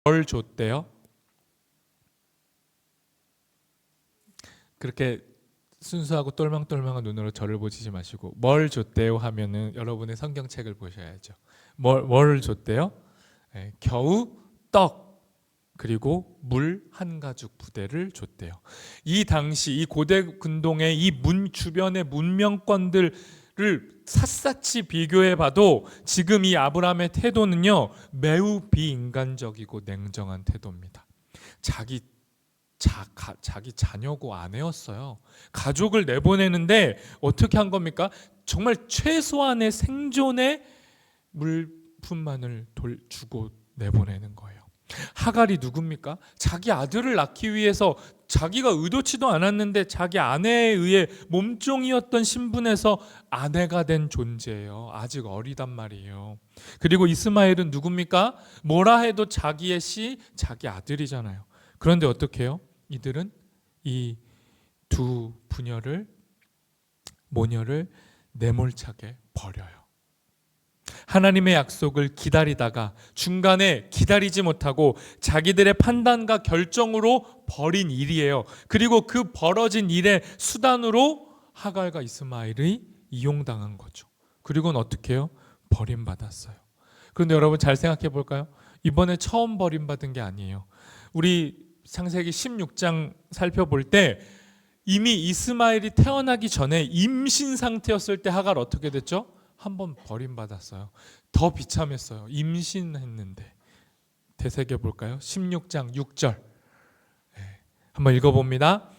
뭘 줬대요? 그렇게 순수하고 똘망똘망한 눈으로 저를 보시지 마시고 뭘 줬대요 하면은 여러분의 성경책을 보셔야죠. 뭘 줬대요? 네, 겨우 떡 그리고 물 한 가죽 부대를 줬대요. 이 당시 이 고대 근동의 이 문 주변의 문명권들을 샅샅이 비교해봐도 지금 이 아브라함의 태도는요 매우 비인간적이고 냉정한 태도입니다. 자기 자녀고 아내였어요. 가족을 내보내는데 어떻게 한 겁니까? 정말 최소한의 생존의 물품만을 주고 내보내는 거예요. 하갈이 누굽니까? 자기 아들을 낳기 위해서 자기가 의도치도 않았는데 자기 아내에 의해 몸종이었던 신분에서 아내가 된 존재예요. 아직 어리단 말이에요. 그리고 이스마엘은 누굽니까? 뭐라 해도 자기의 자기 아들이잖아요. 그런데 어떻게 해요? 이들은 이 두 모녀를 내몰차게 버려요. 하나님의 약속을 기다리다가 중간에 기다리지 못하고 자기들의 판단과 결정으로 버린 일이에요. 그리고 그 벌어진 일의 수단으로 하갈과 이스마엘이 이용당한 거죠. 그리고는 어떻게 해요? 버림받았어요. 그런데 여러분 잘 생각해 볼까요? 이번에 처음 버림받은 게 아니에요. 우리 창세기 16장 살펴볼 때 이미 이스마엘이 태어나기 전에 임신 상태였을 때 하갈 어떻게 됐죠? 한번 버림받았어요. 더 비참했어요. 임신했는데. 되새겨 볼까요? 16장 6절. 한번 읽어봅니다.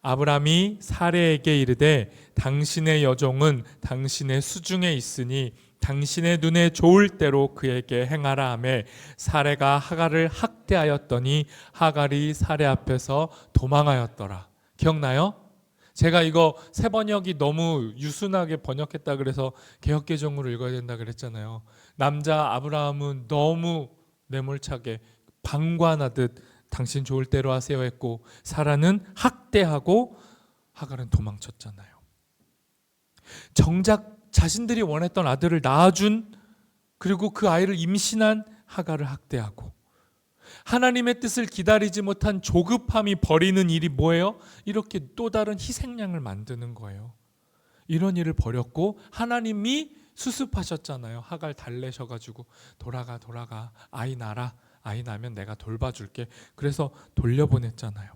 아브람이 사레에게 이르되 당신의 여종은 당신의 수중에 있으니 당신의 눈에 좋을 대로 그에게 행하라 하며 사레가 하갈을 학대하였더니 하갈이 사레 앞에서 도망하였더라. 기억나요? 제가 이거 새 번역이 너무 유순하게 번역했다 그래서 개역개정으로 읽어야 된다 그랬잖아요. 남자 아브라함은 너무 매몰차게 방관하듯 당신 좋을 대로 하세요 했고 사라는 학대하고 하갈은 도망쳤잖아요. 정작 자신들이 원했던 아들을 낳아준 그리고 그 아이를 임신한 하갈을 학대하고 하나님의 뜻을 기다리지 못한 조급함이 벌이는 일이 뭐예요? 이렇게 또 다른 희생양을 만드는 거예요. 이런 일을 벌였고 하나님이 수습하셨잖아요. 하갈 달래셔가지고 돌아가 아이 낳아라. 아이 낳으면 내가 돌봐줄게. 그래서 돌려보냈잖아요.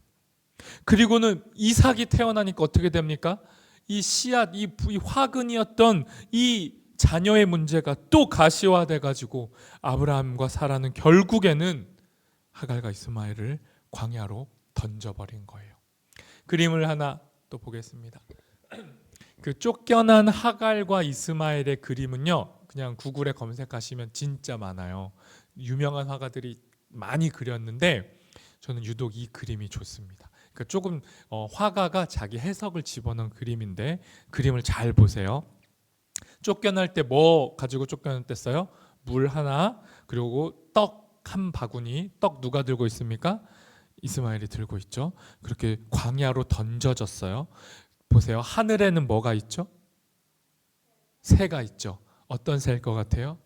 그리고는 이삭이 태어나니까 어떻게 됩니까? 이 씨앗, 이 화근이었던 이 자녀의 문제가 또 가시화돼가지고 아브라함과 사라는 결국에는 하갈과 이스마엘을 광야로 던져버린 거예요. 그림을 하나 또 보겠습니다. 그 쫓겨난 하갈과 이스마엘의 그림은요, 그냥 구글에 검색하시면 진짜 많아요. 유명한 화가들이 많이 그렸는데 저는 유독 이 그림이 좋습니다. 그러니까 조금 화가가 자기 해석을 집어넣은 그림인데 그림을 잘 보세요. 쫓겨날 때 뭐 가지고 쫓겨났댔어요? 물 하나 그리고 떡 한 바구니. 떡 누가 들고 있습니까? 이스마엘이 들고 있죠. 그렇게 광야로 던져졌어요. 보세요. 하늘에는 뭐가 있죠? 새가 있죠. 어떤 새일 것 같아요?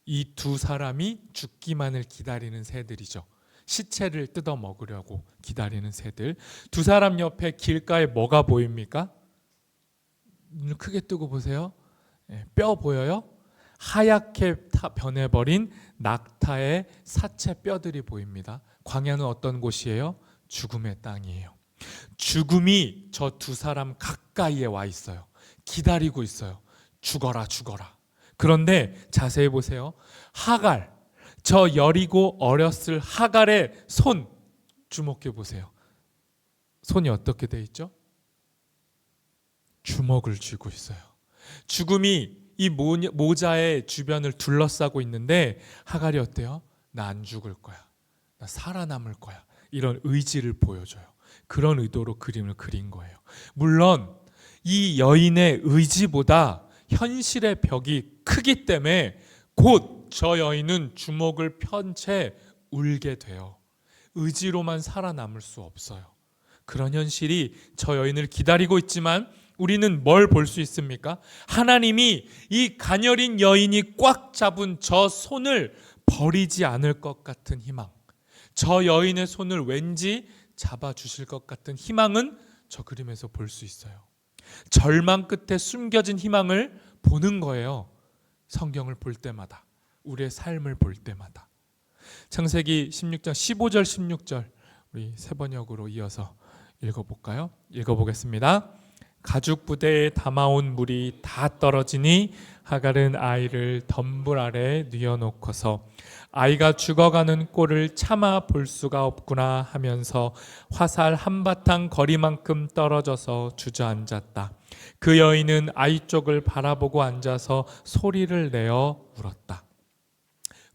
이 두 사람이 죽기만을 기다리는 새들이죠. 시체를 뜯어 먹으려고 기다리는 새들. 두 사람 옆에 길가에 뭐가 보입니까? 눈을 크게 뜨고 보세요. 뼈 보여요? 하얗게 변해버린 낙타의 사체 뼈들이 보입니다. 광야는 어떤 곳이에요? 죽음의 땅이에요. 죽음이 저 두 사람 가까이에 와 있어요. 기다리고 있어요. 죽어라. 그런데 자세히 보세요. 하갈, 저 여리고 어렸을 하갈의 손 주목해 보세요. 손이 어떻게 돼 있죠? 주먹을 쥐고 있어요. 죽음이 이 모자의 주변을 둘러싸고 있는데 하갈이 어때요? 나 안 죽을 거야. 나 살아남을 거야. 이런 의지를 보여줘요. 그런 의도로 그림을 그린 거예요. 물론 이 여인의 의지보다 현실의 벽이 크기 때문에 곧 저 여인은 주먹을 편 채 울게 돼요. 의지로만 살아남을 수 없어요. 그런 현실이 저 여인을 기다리고 있지만 우리는 뭘 볼 수 있습니까? 하나님이 이 가녀린 여인이 꽉 잡은 저 손을 버리지 않을 것 같은 희망. 저 여인의 손을 왠지 잡아주실 것 같은 희망은 저 그림에서 볼 수 있어요. 절망 끝에 숨겨진 희망을 보는 거예요. 성경을 볼 때마다, 우리의 삶을 볼 때마다. 창세기 16장 15절 16절 우리 세 번역으로 이어서 읽어볼까요? 읽어보겠습니다. 가죽 부대에 담아온 물이 다 떨어지니 하갈은 아이를 덤불 아래 뉘어놓고서 아이가 죽어가는 꼴을 참아 볼 수가 없구나 하면서 화살 한바탕 거리만큼 떨어져서 주저앉았다. 그 여인은 아이 쪽을 바라보고 앉아서 소리를 내어 울었다.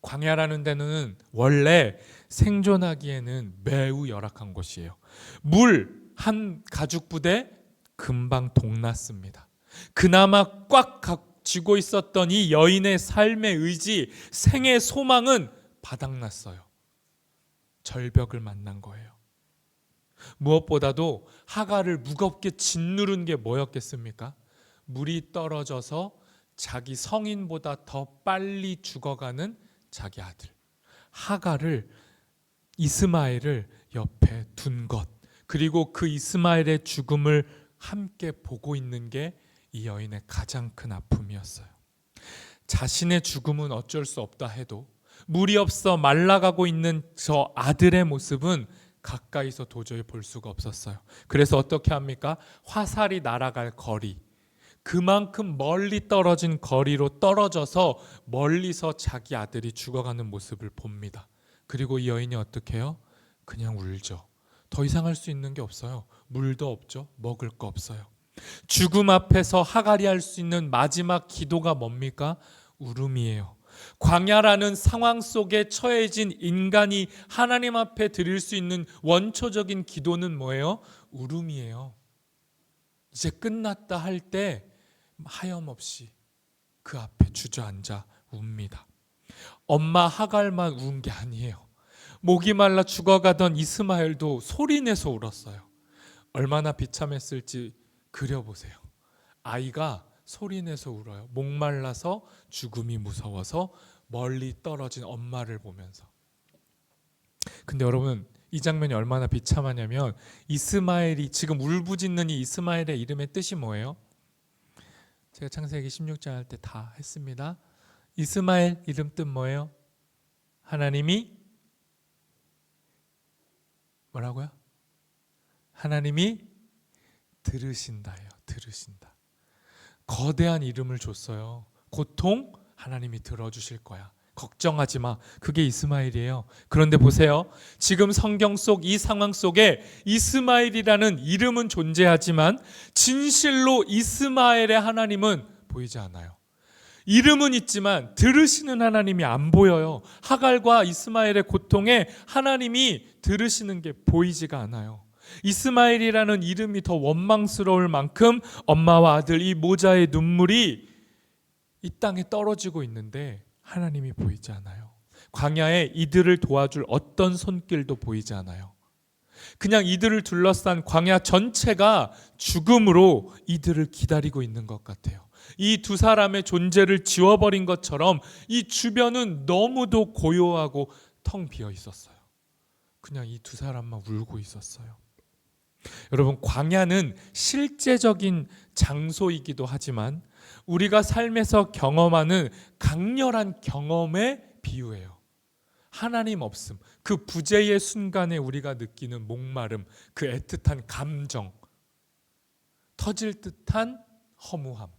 광야라는 데는 원래 생존하기에는 매우 열악한 곳이에요. 물 한 가죽 부대 금방 동났습니다. 그나마 꽉 쥐고 있었던 이 여인의 삶의 의지, 생의 소망은 바닥났어요. 절벽을 만난 거예요. 무엇보다도 하갈을 무겁게 짓누른 게 뭐였겠습니까? 물이 떨어져서 자기 성인보다 더 빨리 죽어가는 자기 아들 하갈을, 이스마엘을 옆에 둔 것, 그리고 그 이스마엘의 죽음을 함께 보고 있는 게 이 여인의 가장 큰 아픔이었어요. 자신의 죽음은 어쩔 수 없다 해도 물이 없어 말라가고 있는 저 아들의 모습은 가까이서 도저히 볼 수가 없었어요. 그래서 어떻게 합니까? 화살이 날아갈 거리, 그만큼 멀리 떨어진 거리로 떨어져서 멀리서 자기 아들이 죽어가는 모습을 봅니다. 그리고 이 여인이 어떻게 해요? 그냥 울죠. 더 이상 할 수 있는 게 없어요. 물도 없죠. 먹을 거 없어요. 죽음 앞에서 하갈이 할 수 있는 마지막 기도가 뭡니까? 울음이에요. 광야라는 상황 속에 처해진 인간이 하나님 앞에 드릴 수 있는 원초적인 기도는 뭐예요? 울음이에요. 이제 끝났다 할 때 하염없이 그 앞에 주저앉아 웁니다. 엄마 하갈만 운 게 아니에요. 목이 말라 죽어가던 이스마엘도 소리내서 울었어요. 얼마나 비참했을지 그려보세요. 아이가 소리내서 울어요. 목말라서 죽음이 무서워서 멀리 떨어진 엄마를 보면서. 근데 여러분, 이 장면이 얼마나 비참하냐면 이스마엘이, 지금 울부짖는 이 이스마엘의 이름의 뜻이 뭐예요? 제가 창세기 16장 할 때 다 했습니다. 이스마엘 이름 뜻 뭐예요? 하나님이 뭐라고요? 하나님이 들으신다예요. 들으신다. 거대한 이름을 줬어요. 고통 하나님이 들어주실 거야. 걱정하지 마. 그게 이스마엘이에요. 그런데 보세요. 지금 성경 속 이 상황 속에 이스마엘이라는 이름은 존재하지만 진실로 이스마엘의 하나님은 보이지 않아요. 이름은 있지만 들으시는 하나님이 안 보여요. 하갈과 이스마엘의 고통에 하나님이 들으시는 게 보이지가 않아요. 이스마엘이라는 이름이 더 원망스러울 만큼 엄마와 아들 이 모자의 눈물이 이 땅에 떨어지고 있는데 하나님이 보이지 않아요. 광야에 이들을 도와줄 어떤 손길도 보이지 않아요. 그냥 이들을 둘러싼 광야 전체가 죽음으로 이들을 기다리고 있는 것 같아요. 이 두 사람의 존재를 지워버린 것처럼 이 주변은 너무도 고요하고 텅 비어 있었어요. 그냥 이 두 사람만 울고 있었어요. 여러분, 광야는 실제적인 장소이기도 하지만 우리가 삶에서 경험하는 강렬한 경험의 비유예요. 하나님 없음, 그 부재의 순간에 우리가 느끼는 목마름, 그 애틋한 감정, 터질 듯한 허무함,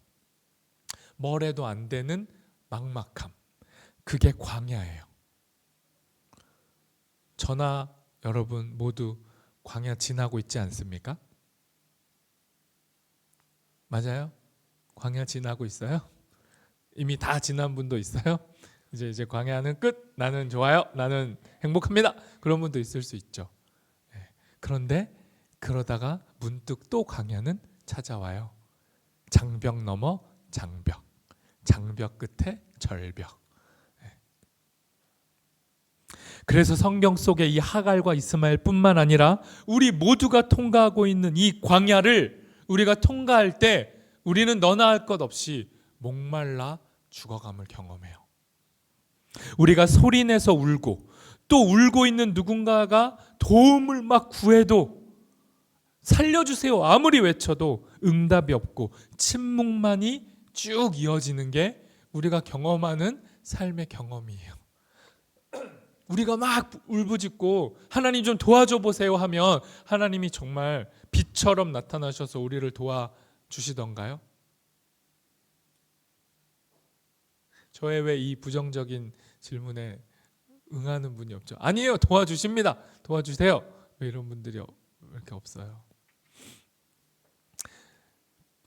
뭐래도 안 되는 막막함, 그게 광야예요. 저나 여러분 모두 광야 지나고 있지 않습니까? 맞아요? 광야 지나고 있어요? 이미 다 지난 분도 있어요? 이제 광야는 끝. 나는 좋아요. 나는 행복합니다. 그런 분도 있을 수 있죠. 그런데 그러다가 문득 또 광야는 찾아와요. 장벽 넘어 장벽, 장벽 끝에 절벽. 그래서 성경 속에 이 하갈과 이스마엘뿐만 아니라 우리 모두가 통과하고 있는 이 광야를 우리가 통과할 때 우리는 너나 할 것 없이 목말라 죽어감을 경험해요. 우리가 소리내서 울고 또 울고 있는 누군가가 도움을 막 구해도, 살려주세요 아무리 외쳐도 응답이 없고 침묵만이 쭉 이어지는 게 우리가 경험하는 삶의 경험이에요. 우리가 막 울부짖고 하나님 좀 도와줘 보세요 하면 하나님이 정말 빛처럼 나타나셔서 우리를 도와주시던가요? 저의 왜 이 부정적인 질문에 응하는 분이 없죠? 아니에요, 도와주십니다. 도와주세요. 왜 이런 분들이 이렇게 없어요?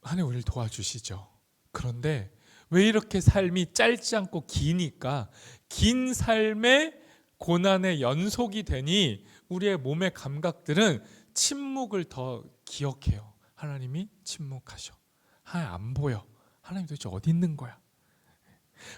하나님 우리를 도와주시죠. 그런데 왜 이렇게 삶이 짧지 않고 기니까 긴 삶의 고난의 연속이 되니 우리의 몸의 감각들은 침묵을 더 기억해요. 하나님이 침묵하셔. 하나님 안 보여. 하나님 도대체 어디 있는 거야?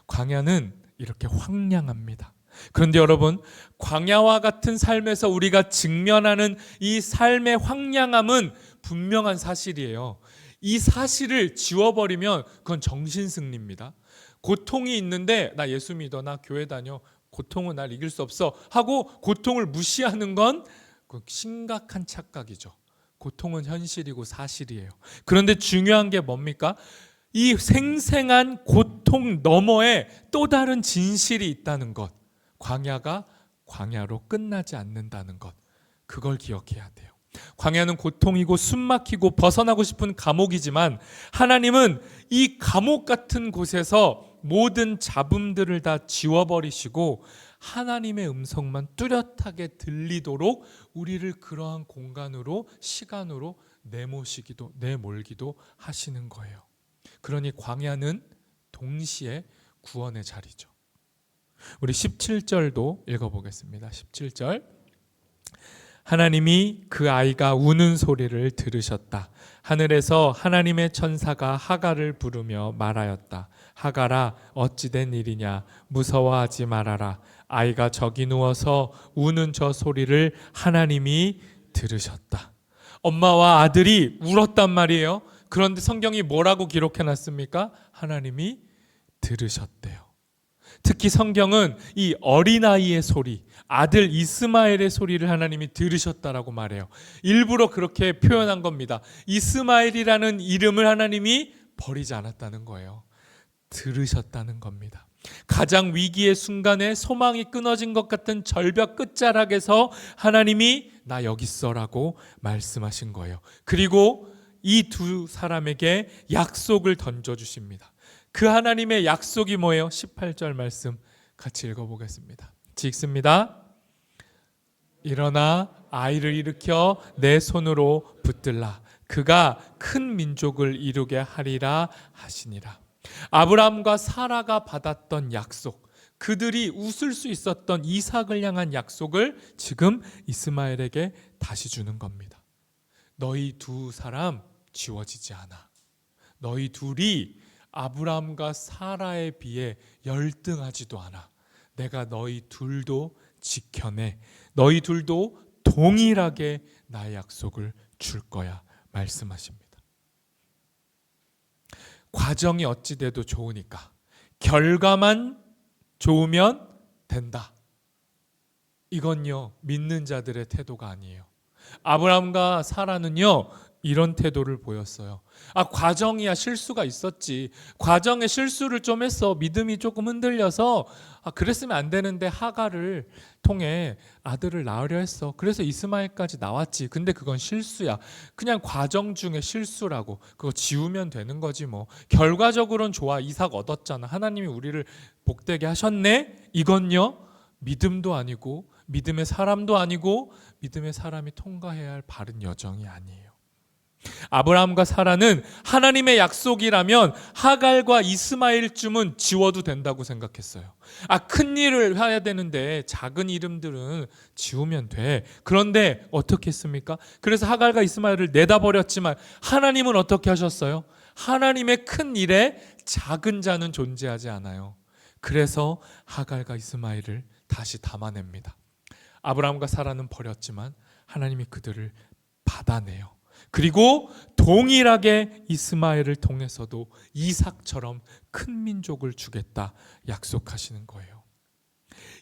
광야는 이렇게 황량합니다. 그런데 여러분, 광야와 같은 삶에서 우리가 직면하는 이 삶의 황량함은 분명한 사실이에요. 이 사실을 지워버리면 그건 정신승리입니다. 고통이 있는데 나 예수 믿어, 나 교회 다녀, 고통은 날 이길 수 없어 하고 고통을 무시하는 건 심각한 착각이죠. 고통은 현실이고 사실이에요. 그런데 중요한 게 뭡니까? 이 생생한 고통 너머에 또 다른 진실이 있다는 것. 광야가 광야로 끝나지 않는다는 것. 그걸 기억해야 돼요. 광야는 고통이고 숨막히고 벗어나고 싶은 감옥이지만 하나님은 이 감옥 같은 곳에서 모든 잡음들을 다 지워버리시고 하나님의 음성만 뚜렷하게 들리도록 우리를 그러한 공간으로, 시간으로 내몰기도 하시는 거예요. 그러니 광야는 동시에 구원의 자리죠. 우리 17절도 읽어보겠습니다. 17절. 하나님이 그 아이가 우는 소리를 들으셨다. 하늘에서 하나님의 천사가 하갈을 부르며 말하였다. 하갈아, 어찌 된 일이냐? 무서워하지 말아라. 아이가 저기 누워서 우는 저 소리를 하나님이 들으셨다. 엄마와 아들이 울었단 말이에요. 그런데 성경이 뭐라고 기록해놨습니까? 하나님이 들으셨대요. 특히 성경은 이 어린아이의 소리, 아들 이스마엘의 소리를 하나님이 들으셨다라고 말해요. 일부러 그렇게 표현한 겁니다. 이스마엘이라는 이름을 하나님이 버리지 않았다는 거예요. 들으셨다는 겁니다. 가장 위기의 순간에 소망이 끊어진 것 같은 절벽 끝자락에서 하나님이 나 여기 있어라고 말씀하신 거예요. 그리고 이 두 사람에게 약속을 던져주십니다. 그 하나님의 약속이 뭐예요? 18절 말씀 같이 읽어보겠습니다. 읽습니다. 일어나 아이를 일으켜 내 손으로 붙들라. 그가 큰 민족을 이루게 하리라 하시니라. 아브라함과 사라가 받았던 약속, 그들이 웃을 수 있었던 이삭을 향한 약속을 지금 이스마엘에게 다시 주는 겁니다. 너희 두 사람 지워지지 않아. 너희 둘이 아브라함과 사라에 비해 열등하지도 않아. 내가 너희 둘도 지켜내. 너희 둘도 동일하게 나의 약속을 줄 거야 말씀하십니다. 과정이 어찌 돼도 좋으니까 결과만 좋으면 된다. 이건요, 믿는 자들의 태도가 아니에요. 아브라함과 사라는요, 이런 태도를 보였어요. 과정이야 실수가 있었지. 과정에 실수를 좀 했어. 믿음이 조금 흔들려서 그랬으면 안 되는데 하갈을 통해 아들을 낳으려 했어. 그래서 이스마엘까지 나왔지. 근데 그건 실수야. 그냥 과정 중에 실수라고. 그거 지우면 되는 거지 뭐. 결과적으로는 좋아. 이삭 얻었잖아. 하나님이 우리를 복되게 하셨네. 이건요, 믿음도 아니고 믿음의 사람도 아니고 믿음의 사람이 통과해야 할 바른 여정이 아니에요. 아브라함과 사라는 하나님의 약속이라면 하갈과 이스마엘쯤은 지워도 된다고 생각했어요. 큰 일을 해야 되는데 작은 이름들은 지우면 돼. 그런데 어떻게 했습니까? 그래서 하갈과 이스마엘을 내다버렸지만 하나님은 어떻게 하셨어요? 하나님의 큰 일에 작은 자는 존재하지 않아요. 그래서 하갈과 이스마엘을 다시 담아냅니다. 아브라함과 사라는 버렸지만 하나님이 그들을 받아내요. 그리고 동일하게 이스마엘을 통해서도 이삭처럼 큰 민족을 주겠다 약속하시는 거예요.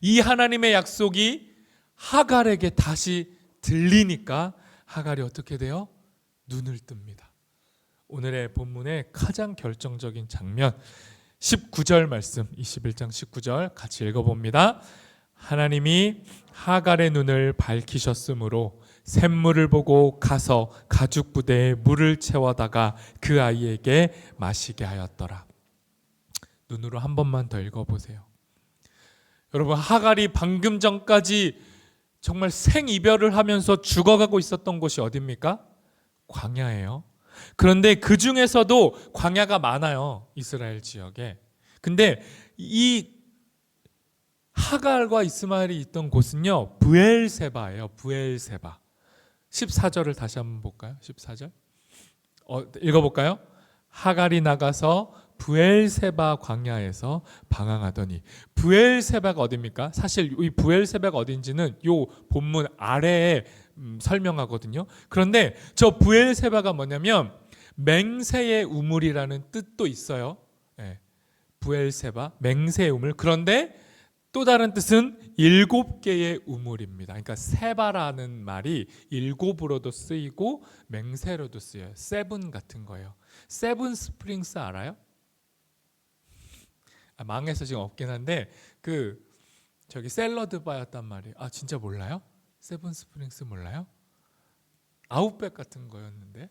이 하나님의 약속이 하갈에게 다시 들리니까 하갈이 어떻게 돼요? 눈을 뜹니다. 오늘의 본문의 가장 결정적인 장면 19절 말씀, 21장 19절 같이 읽어봅니다. 하나님이 하갈의 눈을 밝히셨으므로 샘물을 보고 가서 가죽 부대에 물을 채워다가 그 아이에게 마시게 하였더라. 눈으로 한 번만 더 읽어보세요. 여러분, 하갈이 방금 전까지 정말 생이별을 하면서 죽어가고 있었던 곳이 어디입니까? 광야예요. 그런데 그 중에서도 광야가 많아요, 이스라엘 지역에. 근데 이 하갈과 이스마엘이 있던 곳은요, 브엘세바예요. 브엘세바. 14절을 다시 한번 볼까요? 14절 읽어볼까요? 하갈이 나가서 브엘세바 광야에서 방황하더니. 브엘세바가 어디입니까? 사실 이 브엘세바가 어딘지는 이 본문 아래에 설명하거든요. 그런데 저 브엘세바가 뭐냐면 맹세의 우물이라는 뜻도 있어요. 네. 브엘세바, 맹세의 우물. 그런데 또 다른 뜻은 7개의 우물입니다. 그러니까 세바라는 말이 7으로도 쓰이고 맹세로도 쓰여요. 세븐 같은 거예요. 세븐 스프링스 알아요? 망해서 지금 없긴 한데 저기 샐러드 바였단 말이에요. 진짜 몰라요? 세븐 스프링스 몰라요? 아웃백 같은 거였는데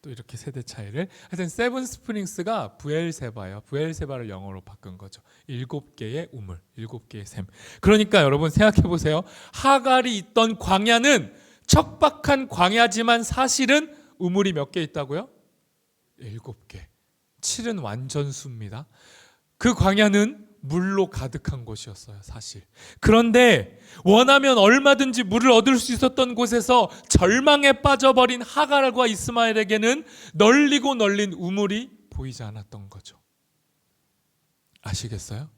또 이렇게 세대 차이를. 하여튼 세븐 스프링스가 브엘세바예요. 브엘세바를 영어로 바꾼 거죠. 7개의 우물, 7개의 샘. 그러니까 여러분 생각해 보세요. 하갈이 있던 광야는 척박한 광야지만 사실은 우물이 몇 개 있다고요? 7개. 7은 완전수입니다. 그 광야는 물로 가득한 곳이었어요, 사실. 그런데 원하면 얼마든지 물을 얻을 수 있었던 곳에서 절망에 빠져버린 하갈과 이스마엘에게는 널리고 널린 우물이 보이지 않았던 거죠. 아시겠어요?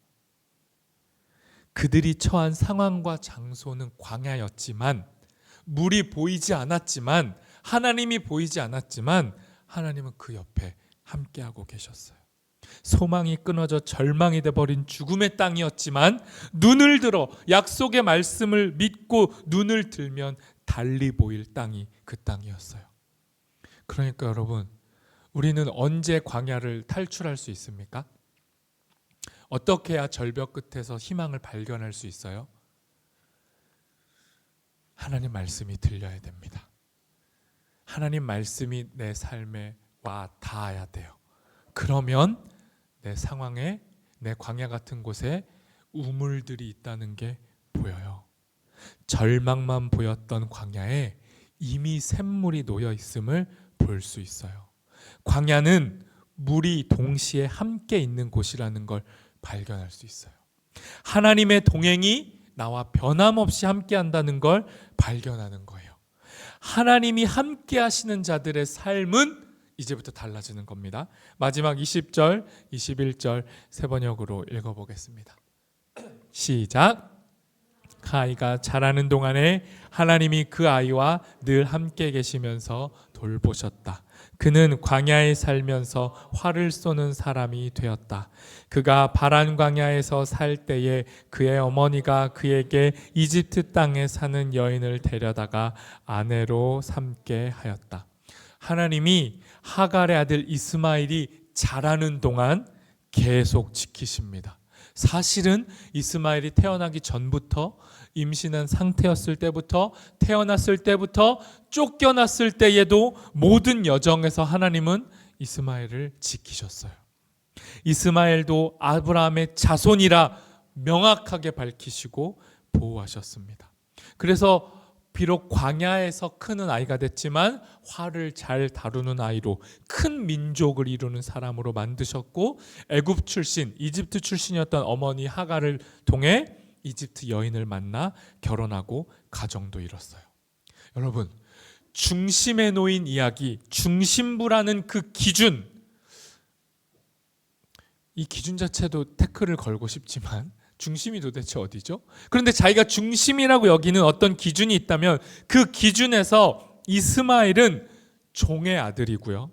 그들이 처한 상황과 장소는 광야였지만, 물이 보이지 않았지만, 하나님이 보이지 않았지만 하나님은 그 옆에 함께하고 계셨어요. 소망이 끊어져 절망이 돼버린 죽음의 땅이었지만 눈을 들어 약속의 말씀을 믿고 눈을 들면 달리 보일 땅이 그 땅이었어요. 그러니까 여러분, 우리는 언제 광야를 탈출할 수 있습니까? 어떻게 해야 절벽 끝에서 희망을 발견할 수 있어요? 하나님 말씀이 들려야 됩니다. 하나님 말씀이 내 삶에 와 닿아야 돼요. 그러면 내 상황에, 내 광야 같은 곳에 우물들이 있다는 게 보여요. 절망만 보였던 광야에 이미 샘물이 놓여 있음을 볼 수 있어요. 광야는 물이 동시에 함께 있는 곳이라는 걸 발견할 수 있어요. 하나님의 동행이 나와 변함없이 함께 한다는 걸 발견하는 거예요. 하나님이 함께 하시는 자들의 삶은 이제부터 달라지는 겁니다. 마지막 20절, 21절 세 번역으로 읽어보겠습니다. 시작. 그 아이가 자라는 동안에 하나님이 그 아이와 늘 함께 계시면서 돌보셨다. 그는 광야에 살면서 활을 쏘는 사람이 되었다. 그가 바란 광야에서 살 때에 그의 어머니가 그에게 이집트 땅에 사는 여인을 데려다가 아내로 삼게 하였다. 하나님이 하갈의 아들 이스마엘이 자라는 동안 계속 지키십니다. 사실은 이스마엘이 태어나기 전부터, 임신한 상태였을 때부터, 태어났을 때부터, 쫓겨났을 때에도 모든 여정에서 하나님은 이스마엘을 지키셨어요. 이스마엘도 아브라함의 자손이라 명확하게 밝히시고 보호하셨습니다. 그래서 비록 광야에서 크는 아이가 됐지만 활을 잘 다루는 아이로 큰 민족을 이루는 사람으로 만드셨고, 애굽 출신, 이집트 출신이었던 어머니 하갈을 통해 이집트 여인을 만나 결혼하고 가정도 이뤘어요. 여러분, 중심에 놓인 이야기, 중심부라는 그 기준, 이 기준 자체도 태클을 걸고 싶지만 중심이 도대체 어디죠? 그런데 자기가 중심이라고 여기는 어떤 기준이 있다면 그 기준에서 이스마엘은 종의 아들이고요,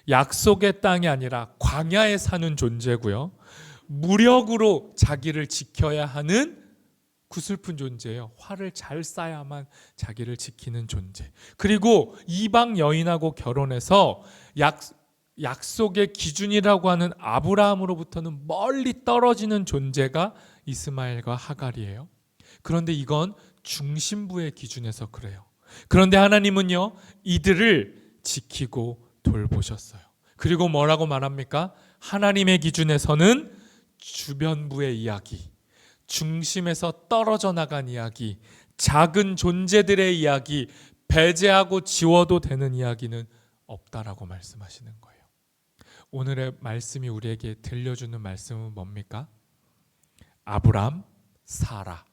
약속의 땅이 아니라 광야에 사는 존재고요, 무력으로 자기를 지켜야 하는 구슬픈 존재예요. 활을 잘 쏴야만 자기를 지키는 존재. 그리고 이방 여인하고 결혼해서 약속의 기준이라고 하는 아브라함으로부터는 멀리 떨어지는 존재가 이스마엘과 하갈이에요. 그런데 이건 중심부의 기준에서 그래요. 그런데 하나님은요, 이들을 지키고 돌보셨어요. 그리고 뭐라고 말합니까? 하나님의 기준에서는 주변부의 이야기, 중심에서 떨어져 나간 이야기, 작은 존재들의 이야기, 배제하고 지워도 되는 이야기는 없다라고 말씀하시는 거예요. 오늘의 말씀이 우리에게 들려주는 말씀은 뭡니까? 아브람, 사라,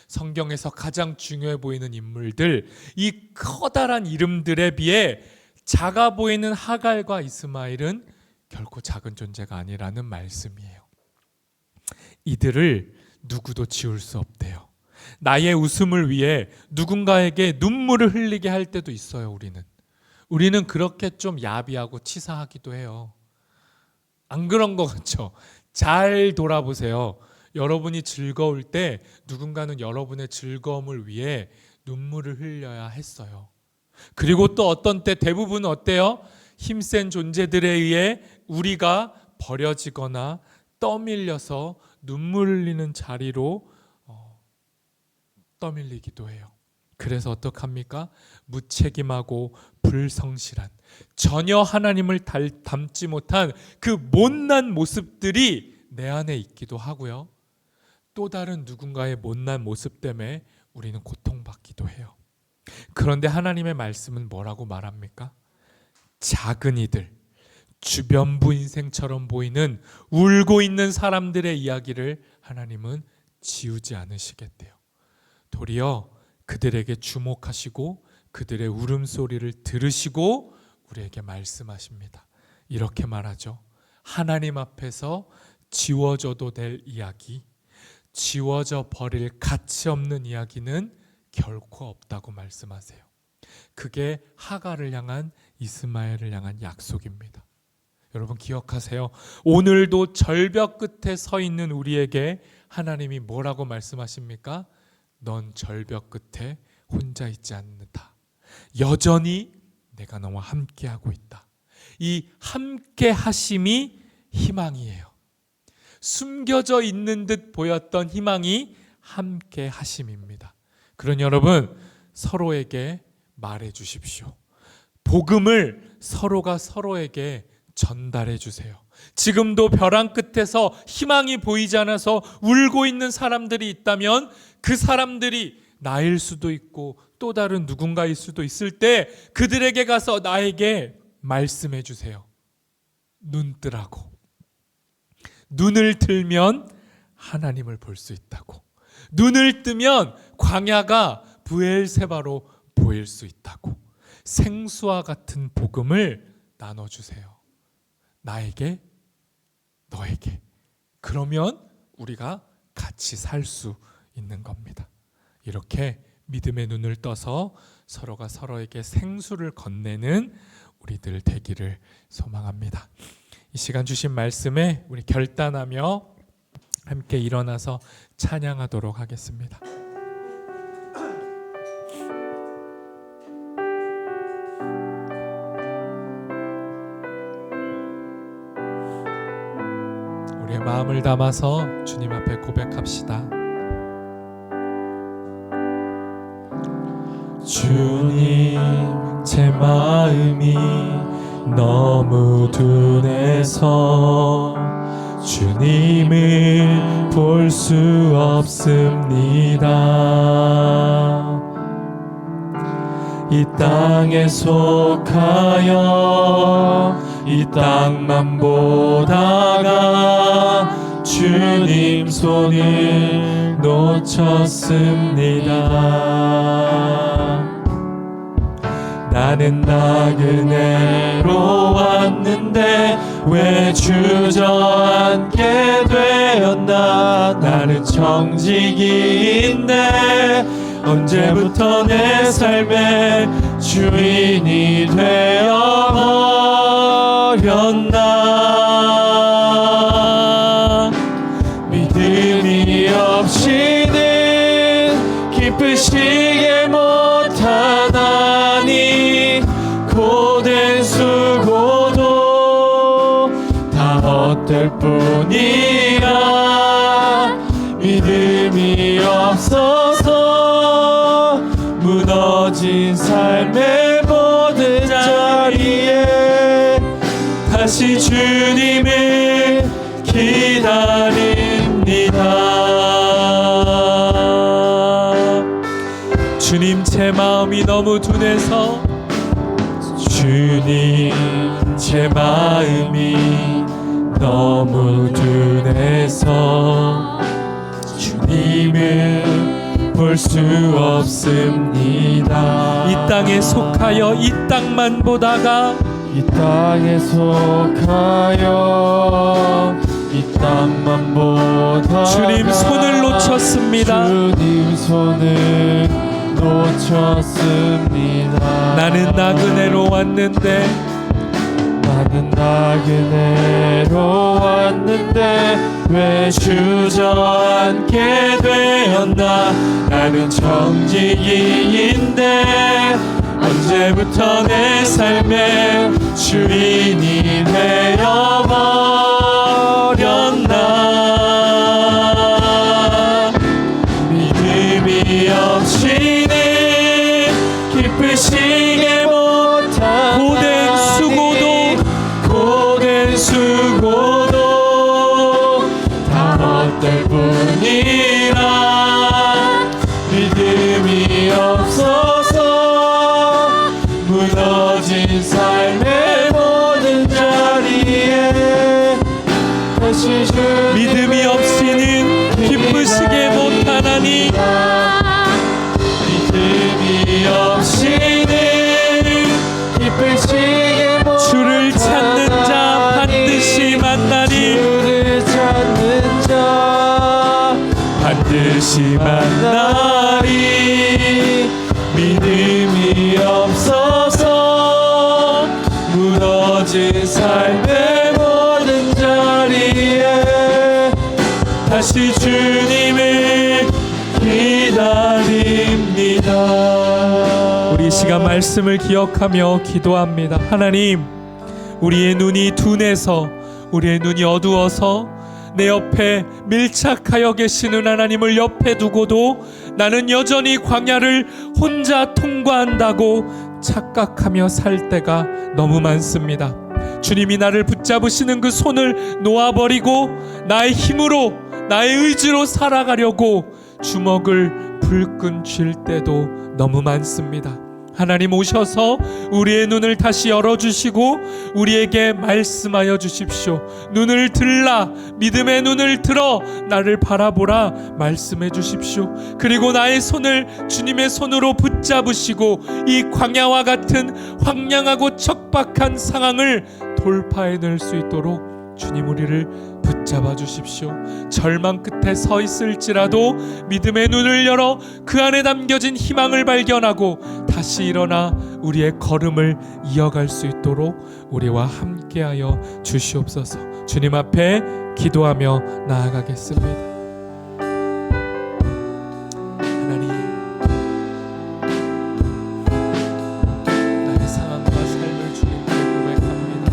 성경에서 가장 중요해 보이는 인물들, 이 커다란 이름들에 비해 작아 보이는 하갈과 이스마엘은 결코 작은 존재가 아니라는 말씀이에요. 이들을 누구도 지울 수 없대요. 나의 웃음을 위해 누군가에게 눈물을 흘리게 할 때도 있어요. 우리는 그렇게 좀 야비하고 치사하기도 해요. 안 그런 거 같죠? 잘 돌아보세요. 여러분이 즐거울 때 누군가는 여러분의 즐거움을 위해 눈물을 흘려야 했어요. 그리고 또 어떤 때 대부분 어때요? 힘센 존재들에 의해 우리가 버려지거나 떠밀려서 눈물 흘리는 자리로 떠밀리기도 해요. 그래서 어떡합니까? 무책임하고 불성실한, 전혀 하나님을 닮지 못한 그 못난 모습들이 내 안에 있기도 하고요. 또 다른 누군가의 못난 모습 때문에 우리는 고통받기도 해요. 그런데 하나님의 말씀은 뭐라고 말합니까? 작은 이들, 주변부 인생처럼 보이는 울고 있는 사람들의 이야기를 하나님은 지우지 않으시겠대요. 도리어 그들에게 주목하시고 그들의 울음소리를 들으시고 우리에게 말씀하십니다. 이렇게 말하죠. 하나님 앞에서 지워져도 될 이야기, 지워져 버릴 가치 없는 이야기는 결코 없다고 말씀하세요. 그게 하갈을 향한, 이스마엘을 향한 약속입니다. 여러분 기억하세요. 오늘도 절벽 끝에 서 있는 우리에게 하나님이 뭐라고 말씀하십니까? 넌 절벽 끝에 혼자 있지 않는다. 여전히 내가 너와 함께하고 있다. 이 함께 하심이 희망이에요. 숨겨져 있는 듯 보였던 희망이 함께 하심입니다. 그러니 여러분, 서로에게 말해 주십시오. 복음을 서로가 서로에게 전달해 주세요. 지금도 벼랑 끝에서 희망이 보이지 않아서 울고 있는 사람들이 있다면 그 사람들이 나일 수도 있고 또 다른 누군가일 수도 있을 때 그들에게 가서 나에게 말씀해 주세요. 눈 뜨라고. 눈을 들면 하나님을 볼 수 있다고. 눈을 뜨면 광야가 브엘세바로 보일 수 있다고. 생수와 같은 복음을 나눠주세요. 나에게, 너에게. 그러면 우리가 같이 살 수 있는 겁니다. 이렇게 믿음의 눈을 떠서 서로가 서로에게 생수를 건네는 우리들 되기를 소망합니다. 이 시간 주신 말씀에 우리 결단하며 함께 일어나서 찬양하도록 하겠습니다. 우리의 마음을 담아서 주님 앞에 고백합시다. 주님, 제 마음이 너무 둔해서 주님을 볼 수 없습니다. 이 땅에 속하여 이 땅만 보다가 주님 손을 놓쳤습니다. 나는 나그네로 왔는데 왜 주저앉게 되었나. 나는 청지기인데 언제부터 내 삶의 주인이 되어버렸나. 믿음이 없이는 기쁘시게 못하나니 고된 수고도 다 헛될 뿐이라 믿음이 없어서 무너진 삶의 모든 자리에 다시 주님을 기다립니다. 주님, 제 마음이 너무 둔해서 주님 제 마음이 너무 둔해서 주님을 볼 수 없습니다. 이 땅에 속하여 이 땅만 보다가 이 땅에 속하여 이 땅만 보다가 주님 손을 놓쳤습니다. 주님 손을 놓쳤습니다. 나는 나그네로 왔는데 나는 나그네로 왔는데 왜 주저앉게 되었나. 나는 청지기인데 언제부터 내 삶의 주인이 되어버렸나. 믿음이 없이는 기쁘시게 못하나니 고된 수고도 다 헛될 뿐이라 믿음이 없어서 무너진 삶의 모든 자리에 다시 주님을 믿음이 없이는 기쁘시게 못하나니 믿음이 없이는 기쁘시게 주를 찾는 자 반드시 만나니 주를 찾는 자 반드시 만나리. 믿음이 없어서 무너진 삶의 모든 자리에 다시 주님을 기다립니다. 우리 이 시간 말씀을 기억하며 기도합니다. 하나님, 우리의 눈이 둔해서, 우리의 눈이 어두워서 내 옆에 밀착하여 계시는 하나님을 옆에 두고도 나는 여전히 광야를 혼자 통과한다고 착각하며 살 때가 너무 많습니다. 주님이 나를 붙잡으시는 그 손을 놓아버리고 나의 힘으로, 나의 의지로 살아가려고 주먹을 불끈 쥘 때도 너무 많습니다. 하나님 오셔서 우리의 눈을 다시 열어주시고 우리에게 말씀하여 주십시오. 눈을 들라, 믿음의 눈을 들어 나를 바라보라 말씀해 주십시오. 그리고 나의 손을 주님의 손으로 붙잡으시고 이 광야와 같은 황량하고 척박한 상황을 돌파해낼 수 있도록 주님 우리를 붙잡아 주십시오. 절망 끝에 서 있을지라도 믿음의 눈을 열어 그 안에 담겨진 희망을 발견하고 다시 일어나 우리의 걸음을 이어갈 수 있도록 우리와 함께하여 주시옵소서. 주님 앞에 기도하며 나아가겠습니다. 하나님, 나의 상황과 삶을 주님께 고백합니다.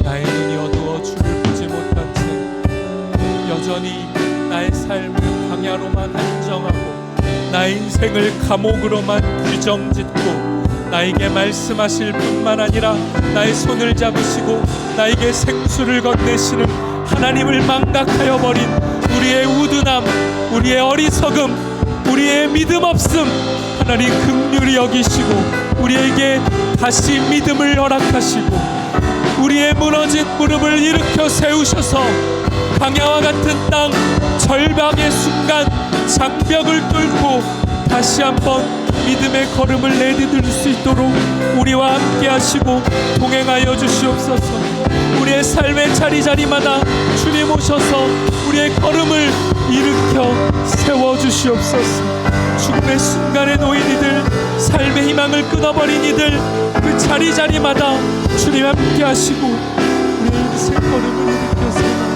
나의 눈이 어두워 주를 보지 못한 채 여전히 나의 삶을 광야로만 한정하고 나의 인생을 감옥으로만 규정짓고 나에게 말씀하실 뿐만 아니라 나의 손을 잡으시고 나에게 생수를 건네시는 하나님을 망각하여 버린 우리의 우둔함, 우리의 어리석음, 우리의 믿음 없음 하나님 긍휼히 여기시고 우리에게 다시 믿음을 허락하시고 우리의 무너진 무릎을 일으켜 세우셔서 광야와 같은 땅 절박의 순간 장벽을 뚫고 다시 한번 믿음의 걸음을 내디딜 수 있도록 우리와 함께 하시고 동행하여 주시옵소서. 우리의 삶의 자리자리마다 주님 오셔서 우리의 걸음을 일으켜 세워주시옵소서. 죽음의 순간에 놓인 이들, 삶의 희망을 끊어버린 이들, 그 자리자리마다 주님 함께 하시고 우리의 인생 걸음을 일으켜 세워주시옵소서.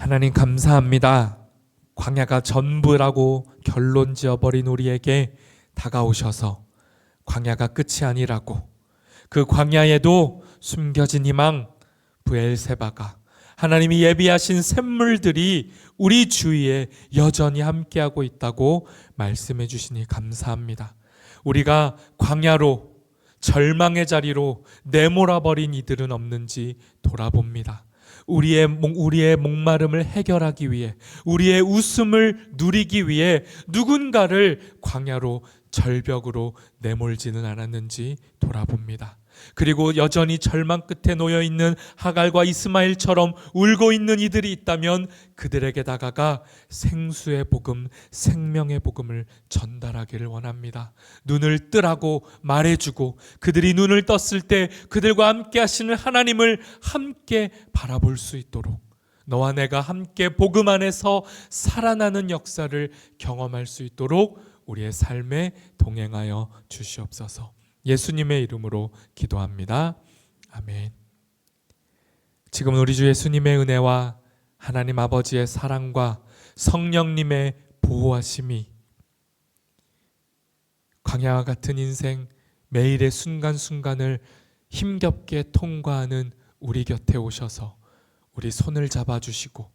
하나님 감사합니다. 광야가 전부라고 결론 지어버린 우리에게 다가오셔서 광야가 끝이 아니라고, 그 광야에도 숨겨진 희망 브엘세바가, 하나님이 예비하신 샘물들이 우리 주위에 여전히 함께하고 있다고 말씀해 주시니 감사합니다. 우리가 광야로, 절망의 자리로 내몰아버린 이들은 없는지 돌아봅니다. 우리의 목마름을 해결하기 위해, 우리의 웃음을 누리기 위해 누군가를 광야로, 절벽으로 내몰지는 않았는지 돌아봅니다. 그리고 여전히 절망 끝에 놓여있는 하갈과 이스마엘처럼 울고 있는 이들이 있다면 그들에게 다가가 생수의 복음, 생명의 복음을 전달하기를 원합니다. 눈을 뜨라고 말해주고, 그들이 눈을 떴을 때 그들과 함께 하시는 하나님을 함께 바라볼 수 있도록, 너와 내가 함께 복음 안에서 살아나는 역사를 경험할 수 있도록 우리의 삶에 동행하여 주시옵소서. 예수님의 이름으로 기도합니다. 아멘. 지금은 우리 주 예수님의 은혜와 하나님 아버지의 사랑과 성령님의 보호하심이 광야와 같은 인생 매일의 순간순간을 힘겹게 통과하는 우리 곁에 오셔서 우리 손을 잡아주시고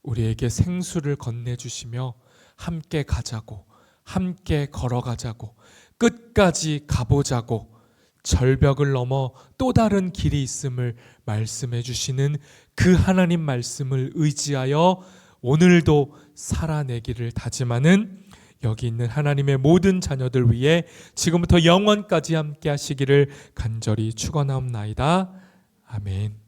우리에게 생수를 건네주시며 함께 가자고, 함께 걸어가자고, 끝까지 가보자고, 절벽을 넘어 또 다른 길이 있음을 말씀해 주시는 그 하나님 말씀을 의지하여 오늘도 살아내기를 다짐하는 여기 있는 하나님의 모든 자녀들 위해 지금부터 영원까지 함께 하시기를 간절히 축원하옵나이다. 아멘.